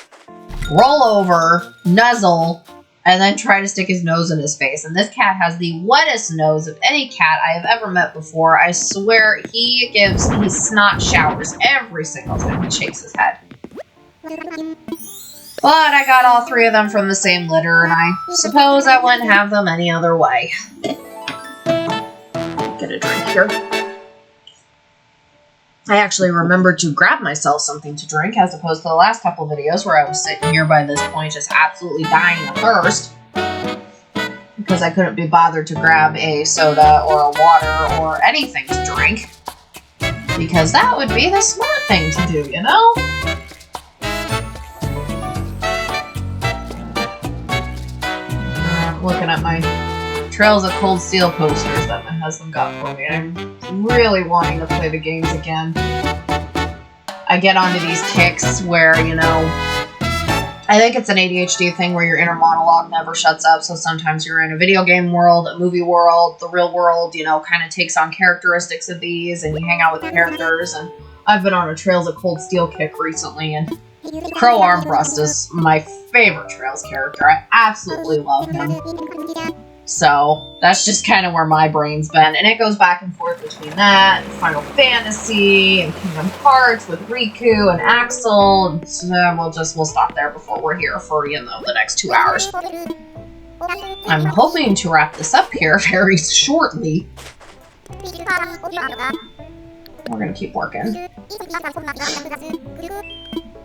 roll over, nuzzle, and then try to stick his nose in his face. And this cat has the wettest nose of any cat I have ever met before. I swear he snot showers every single time he shakes his head. But I got all 3 of them from the same litter, and I suppose I wouldn't have them any other way. Get a drink here. I actually remembered to grab myself something to drink, as opposed to the last couple videos where I was sitting here by this point just absolutely dying of thirst. Because I couldn't be bothered to grab a soda or a water or anything to drink. Because that would be the smart thing to do, you know? Looking at my Trails of Cold Steel posters that my husband got for me. I'm really wanting to play the games again. I get onto these kicks where, you know, I think it's an ADHD thing where your inner monologue never shuts up, so sometimes you're in a video game world, a movie world, the real world, you know, kind of takes on characteristics of these, and you hang out with the characters, and I've been on a Trails of Cold Steel kick recently, and Crow Armbrust is my favorite Trails character. I absolutely love him. So, that's just kind of where my brain's been. And it goes back and forth between that, and Final Fantasy, and Kingdom Hearts with Riku and Axel. And so we'll stop there before we're here for, you know, the next 2 hours. I'm hoping to wrap this up here very shortly. We're gonna keep working.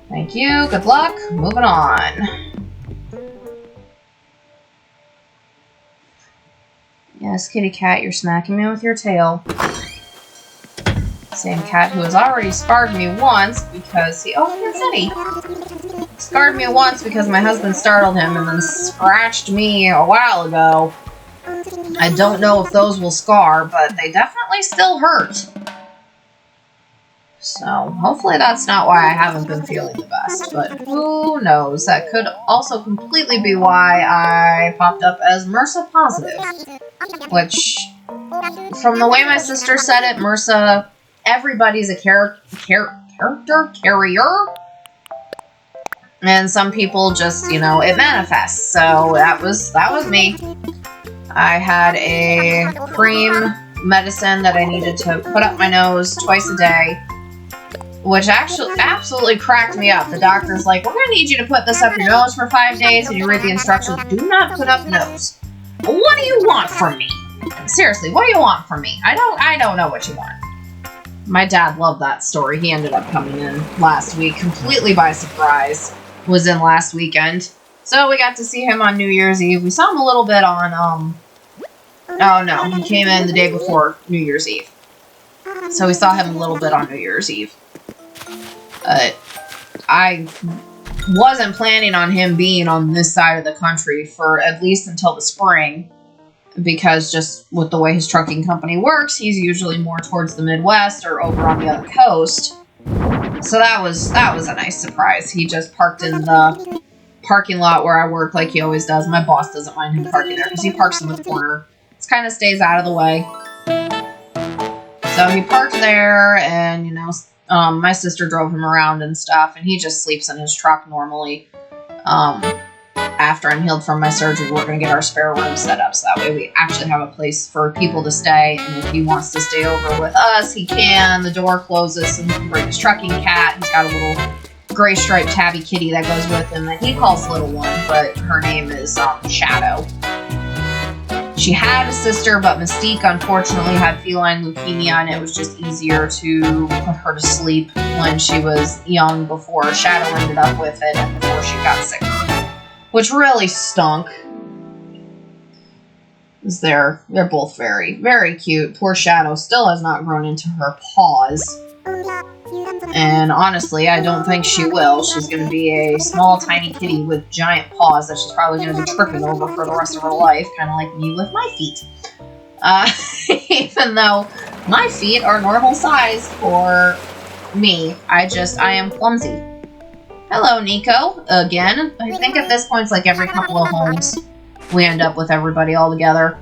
Thank you, good luck, moving on. Yes, kitty cat, you're smacking me with your tail. Same cat who has already scarred me once because he... Oh, here's Eddie. Scarred me once because my husband startled him and then scratched me a while ago. I don't know if those will scar, but they definitely still hurt. So, hopefully that's not why I haven't been feeling the best, but who knows? That could also completely be why I popped up as MRSA positive. Which, from the way my sister said it, MRSA, everybody's a character carrier. And some people just, you know, it manifests. So that was me. I had a cream medicine that I needed to put up my nose twice a day. Which actually absolutely cracked me up. The doctor's like, we're going to need you to put this up your nose for 5 days, and you read the instructions, do not put up nose. What do you want from me? Seriously, what do you want from me? I don't know what you want. My dad loved that story. He ended up coming in last week, completely by surprise. Was in last weekend. So we got to see him on New Year's Eve. We saw him a little bit on, oh no, he came in the day before New Year's Eve. So we saw him a little bit on New Year's Eve. I wasn't planning on him being on this side of the country for at least until the spring, because just with the way his trucking company works, he's usually more towards the Midwest or over on the other coast. So that was a nice surprise. He just parked in the parking lot where I work like he always does. My boss doesn't mind him parking there because he parks in the corner. It kind of stays out of the way. So he parked there, and, you know, my sister drove him around and stuff, and he just sleeps in his truck normally. After I'm healed from my surgery, we're going to get our spare room set up, so that way we actually have a place for people to stay, and if he wants to stay over with us, he can. The door closes, and he can bring his trucking cat. He's got a little gray striped tabby kitty that goes with him that he calls Little One, but her name is Shadow. She had a sister, but Mystique unfortunately had feline leukemia, and it was just easier to put her to sleep when she was young before Shadow ended up with it and before she got sicker. Which really stunk. They're both very, very cute. Poor Shadow still has not grown into her paws. And honestly, I don't think she will. She's going to be a small, tiny kitty with giant paws that she's probably going to be tripping over for the rest of her life, kind of like me with my feet. Even though my feet are normal size for me, I am clumsy. Hello, Nico. Again. I think at this point, it's like every couple of homes, we end up with everybody all together.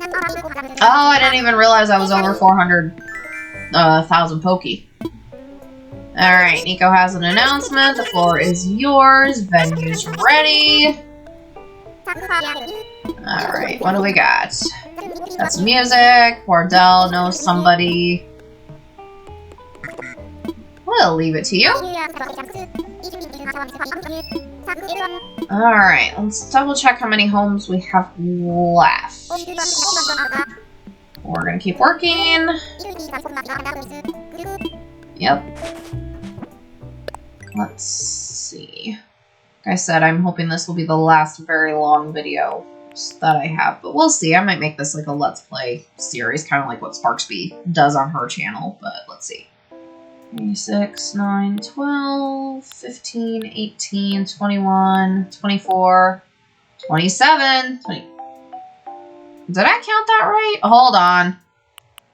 Oh, I didn't even realize I was over 400,000 Poke. Alright, Nico has an announcement. The floor is yours. Venue's ready. Alright, what do we got? Got some music. Wardell knows somebody. We'll leave it to you. Alright, let's double check how many homes we have left. We're gonna keep working. Yep. Let's see. Like I said, I'm hoping this will be the last very long video that I have, but we'll see. I might make this like a Let's Play series, kind of like what Sparksby does on her channel, but let's see. 6, 9, 12, 15, 18, 21, 24, 27, 20. Did I count that right? Hold on.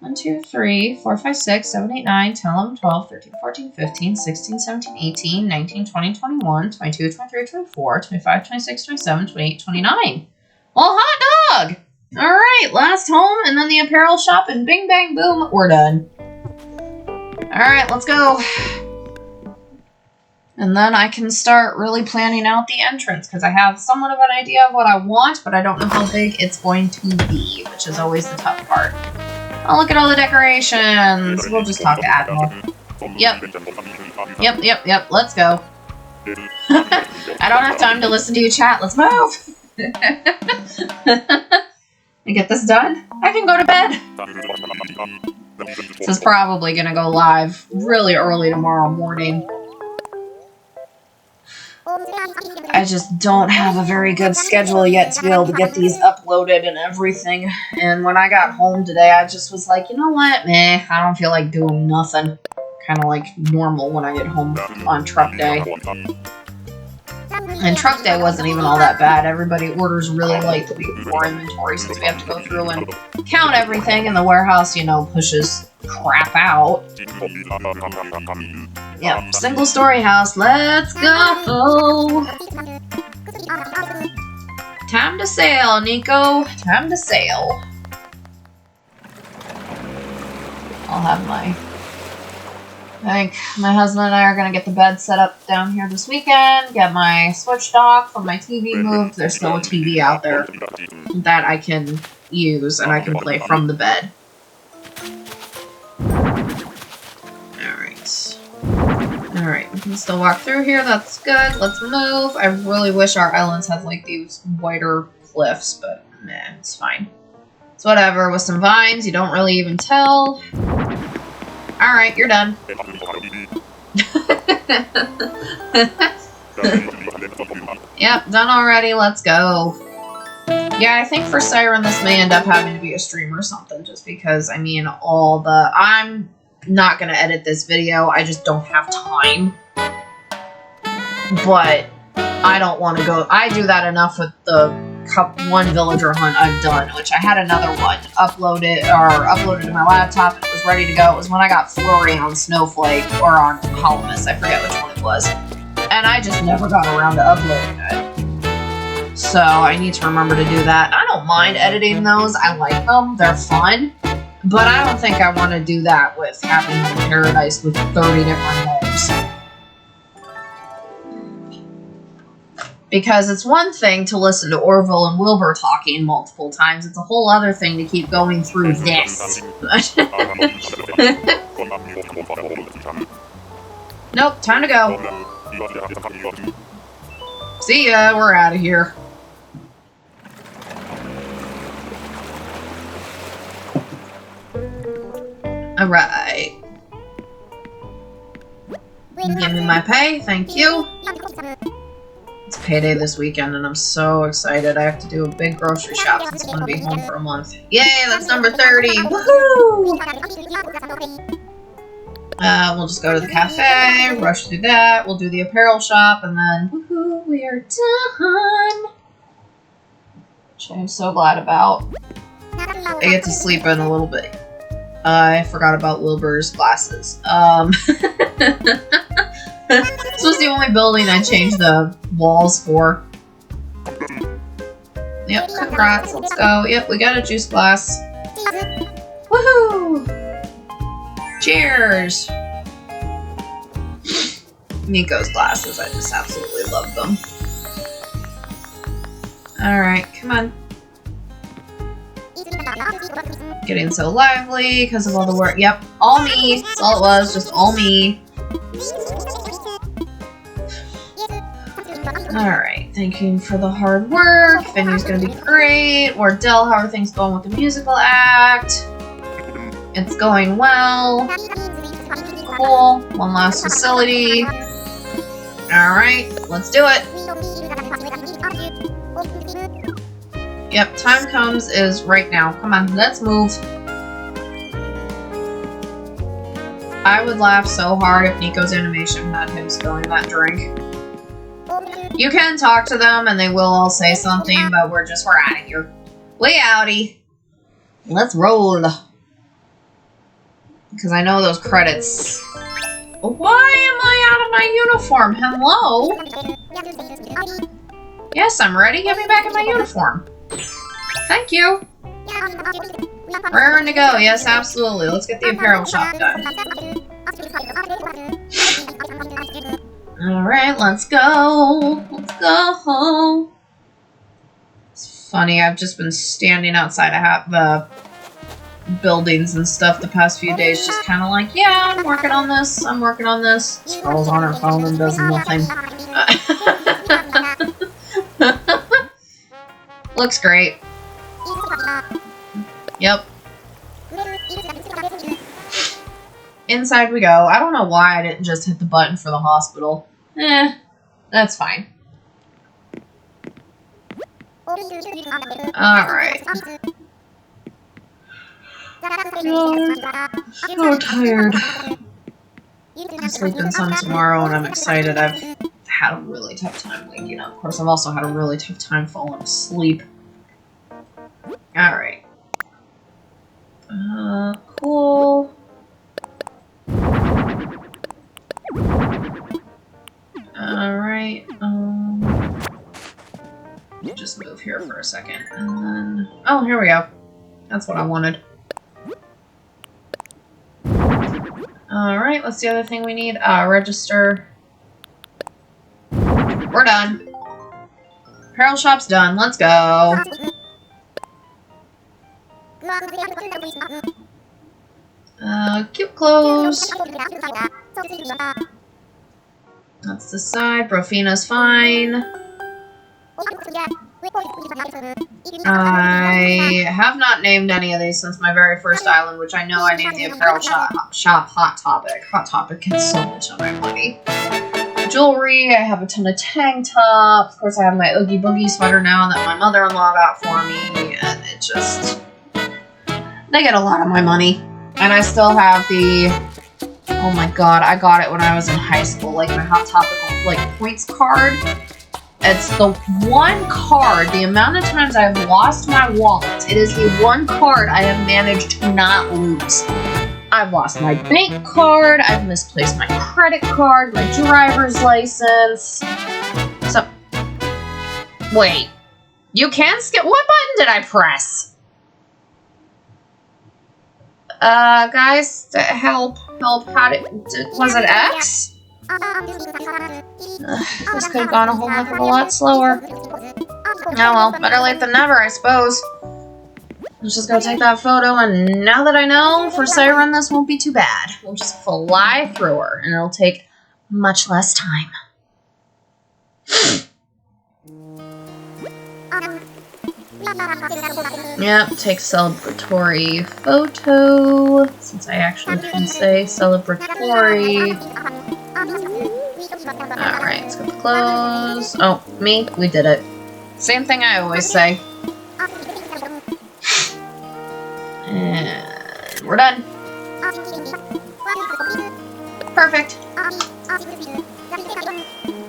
1, 2, 3, 4, 5, 6, 7, 8, 9, 10, 11, 12, 13, 14, 15, 16, 17, 18, 19, 20, 21, 22, 23, 24, 25, 26, 27, 28, 29. Well, hot dog! Alright, last home, and then the apparel shop, and bing, bang, boom, we're done. Alright, let's go. And then I can start really planning out the entrance, because I have somewhat of an idea of what I want, but I don't know how big it's going to be, which is always the tough part. Oh, look at all the decorations. We'll just talk to Admiral. Yep. Yep. Let's go. I don't have time to listen to you chat. Let's move. And get this done. I can go to bed. This is probably going to go live really early tomorrow morning. I just don't have a very good schedule yet to be able to get these uploaded and everything. And when I got home today, I just was like, you know what? Meh, I don't feel like doing nothing. Kind of like normal when I get home on truck day. And truck day wasn't even all that bad. Everybody orders really late the week before inventory since we have to go through and count everything, and the warehouse, you know, pushes crap out. Yep, single story house. Let's go! Time to sail, Nico. Time to sail. I'll have I think my husband and I are going to get the bed set up down here this weekend, get my Switch dock from my TV moved. There's still a TV out there that I can use, and I can play from the bed. Alright, we can still walk through here. That's good. Let's move. I really wish our islands had, like, these wider cliffs, but nah, it's fine. It's whatever. With some vines, you don't really even tell. Alright, you're done. Yep, done already. Let's go. Yeah, I think for Siren this may end up having to be a stream or something, just because, I mean, I'm not gonna edit this video. I just don't have time. But I don't want to go. I do that enough with the one villager hunt I've done, which I had another one uploaded to my laptop, and it was ready to go. It was when I got Flurry on Snowflake, or on Holomus, I forget which one it was. And I just never got around to uploading it. So I need to remember to do that. I don't mind editing those. I like them. They're fun. But I don't think I want to do that with having a paradise with 30 different homes. Because it's one thing to listen to Orville and Wilbur talking multiple times. It's a whole other thing to keep going through this. Nope, time to go. See ya, we're out of here. Alright. Give me my pay, thank you. It's payday this weekend, and I'm so excited. I have to do a big grocery shop since I'm going to be home for a month. Yay, that's number 30! Woohoo! We'll just go to the cafe, rush through that, we'll do the apparel shop, and then, woohoo, we are done! Which I'm so glad about. I get to sleep in a little bit. I forgot about Wilbur's glasses. This was the only building I changed the walls for. Yep, congrats, let's go. Yep, we got a juice glass. Woohoo! Cheers! Nico's glasses, I just absolutely love them. Alright, come on. Getting so lively because of all the work. Yep, all me. That's all it was, just all me. Alright, thank you for the hard work. Venue's gonna be great. Wardell, how are things going with the musical act? It's going well. Cool. One last facility. Alright, let's do it. Yep, time comes is right now. Come on, let's move. I would laugh so hard if Nico's animation had him spilling that drink. You can talk to them and they will all say something, but we're out of here. Way outie. Let's roll. Because I know those credits. Why am I out of my uniform? Hello? Yes, I'm ready. Get me back in my uniform. Thank you. Raring to go. Yes, absolutely. Let's get the apparel shop done. Alright, let's go. Let's go. It's funny, I've just been standing outside of the buildings and stuff the past few days, just kind of like, yeah, I'm working on this. Scrolls on her phone and does nothing. Looks great. Yep. Inside we go. I don't know why I didn't just hit the button for the hospital. That's fine. Alright. So tired. I'm sleeping some tomorrow and I'm excited. I've had a really tough time waking up. Of course, I've also had a really tough time falling asleep. Alright. Cool. Alright, just move here for a second, and then... Oh, here we go. That's what I wanted. Alright, what's the other thing we need? Register. We're done. Apparel shop's done. Let's go. Cute clothes. That's the side. Profina's fine. I have not named any of these since my very first island, which I know I named the apparel shop Hot Topic. Hot Topic gets so much of my money. Jewelry, I have a ton of tank tops. Of course, I have my Oogie Boogie sweater now that my mother-in-law got for me, and it just... They get a lot of my money. And I still have the... Oh my god, I got it when I was in high school, like my Hot Topic, like, points card. It's the one card, the amount of times I've lost my wallet, it is the one card I have managed to not lose. I've lost my bank card, I've misplaced my credit card, my driver's license. So, wait, you can skip, what button did I press? Guys, help, how did, was it X? This could have gone a whole heck of a lot slower. Oh well, better late than never, I suppose. I'm just gonna take that photo, and now that I know, for Siren this won't be too bad. We'll just fly through her, and it'll take much less time. Yep, take celebratory photo, since I actually can say celebratory. Alright, let's go close. Oh, me? We did it. Same thing I always say. And we're done. Perfect.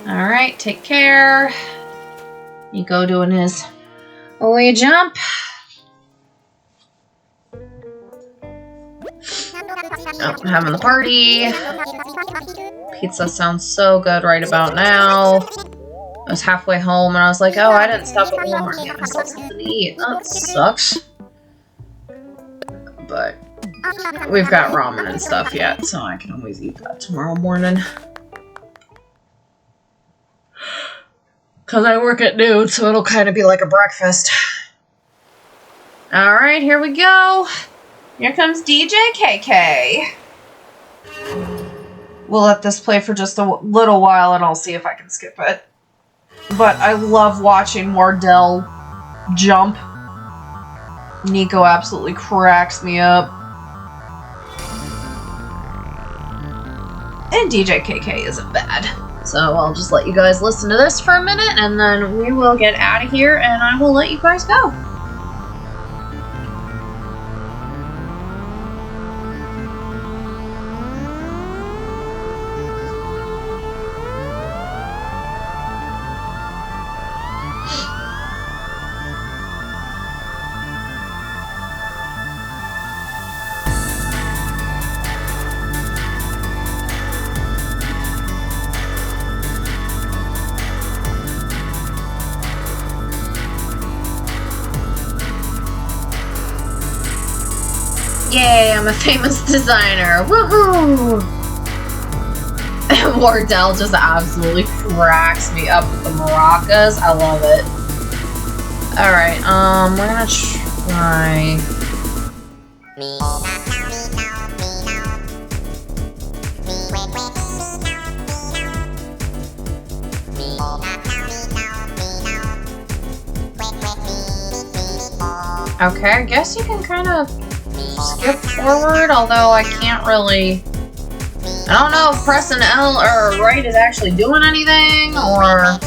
Alright, take care. Nico doing his away jump. Oh, I'm having the party. Pizza sounds so good right about now. I was halfway home and I was like, oh, I didn't stop at Walmart and get myself something to eat. That sucks. But we've got ramen and stuff yet, so I can always eat that tomorrow morning. Because I work at noon, so it'll kind of be like a breakfast. Alright, here we go. Here comes DJ KK. We'll let this play for just a little while and I'll see if I can skip it. But I love watching Wardell jump. Nico absolutely cracks me up. And DJ KK isn't bad. So I'll just let you guys listen to this for a minute, and then we will get out of here, and I will let you guys go. Yay, I'm a famous designer. Woohoo! Wardell just absolutely cracks me up with the maracas. I love it. Alright, we're gonna try... Okay, I guess you can kind of skip forward, although I can't really... I don't know if pressing L or right is actually doing anything, or...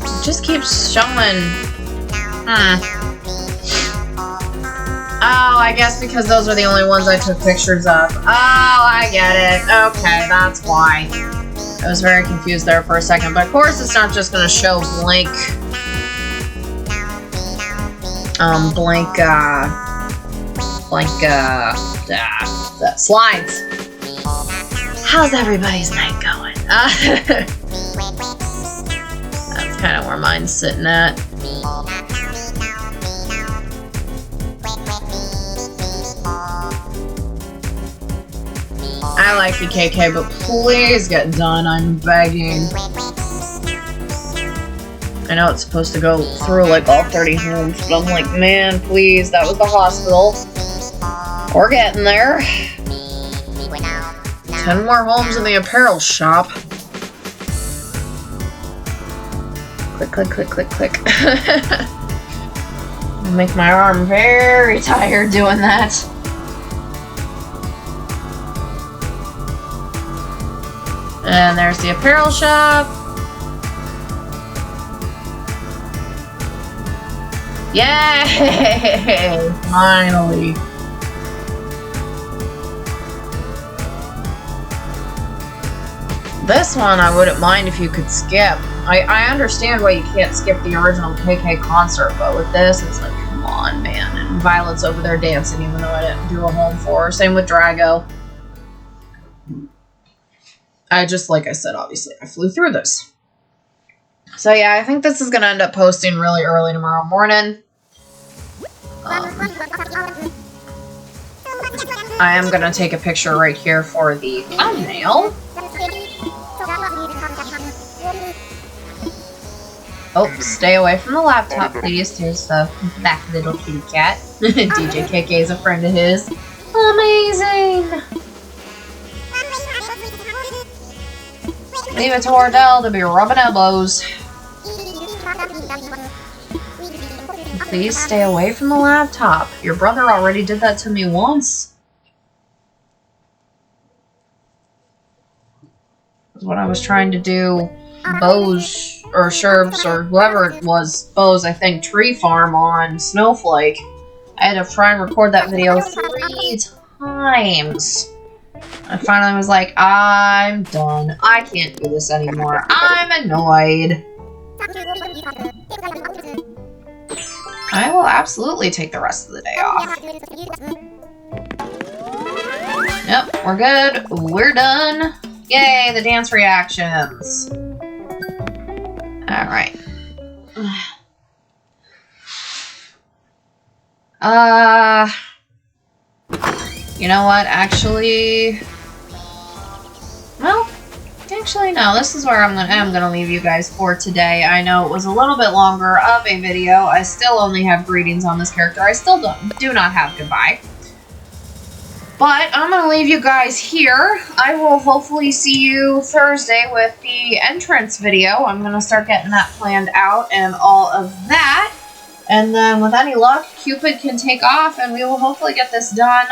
It just keeps showing... Oh, I guess because those are the only ones I took pictures of. Oh, I get it. Okay, that's why. I was very confused there for a second. But of course, it's not just going to show blank... slides. How's everybody's night going? That's kind of where mine's sitting at. I like you, KK, but please get done. I'm begging. I know it's supposed to go through like all 30 homes, but I'm like, man, please, that was the hospital. We're getting there. 10 more homes in the apparel shop. Click, click, click, click, click. Make my arm very tired doing that. And there's the apparel shop. Yay! Finally. This one I wouldn't mind if you could skip. I understand why you can't skip the original KK concert, but with this, it's like, come on, man. And Violet's over there dancing, even though I didn't do a home for her. Same with Drago. I just, like I said, obviously, I flew through this. So yeah, I think this is going to end up posting really early tomorrow morning. I am going to take a picture right here for the thumbnail. Oh, stay away from the laptop, please. There's the back little kitty cat. DJ KK is a friend of his. Amazing! Leave it to Wardell to be rubbing elbows. Please stay away from the laptop. Your brother already did that to me once. When I was trying to do Bo's or Sherb's or whoever it was, Bo's, I think, tree farm on Snowflake. I had to try and record that video 3 times. I finally was like, I'm done. I can't do this anymore. I'm annoyed. I will absolutely take the rest of the day off. Yep, we're good. We're done. Yay, the dance reactions. Alright. You know what, actually... Well, Actually, no, this is where I'm gonna leave you guys for today. I know it was a little bit longer of a video. I still only have greetings on this character. I still do not have goodbye. But I'm going to leave you guys here. I will hopefully see you Thursday with the entrance video. I'm going to start getting that planned out and all of that. And then with any luck, Cupid can take off and we will hopefully get this done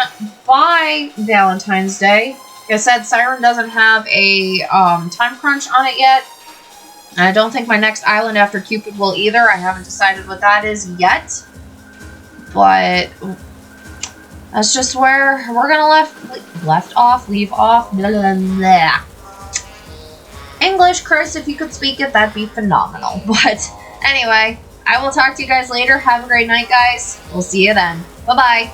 by Valentine's Day. Like I said, Siren doesn't have a time crunch on it yet. I don't think my next island after Cupid will either. I haven't decided what that is yet. But that's just where we're gonna leave off. Blah, blah, blah. English, Chris, if you could speak it, that'd be phenomenal. But anyway, I will talk to you guys later. Have a great night, guys. We'll see you then. Bye-bye.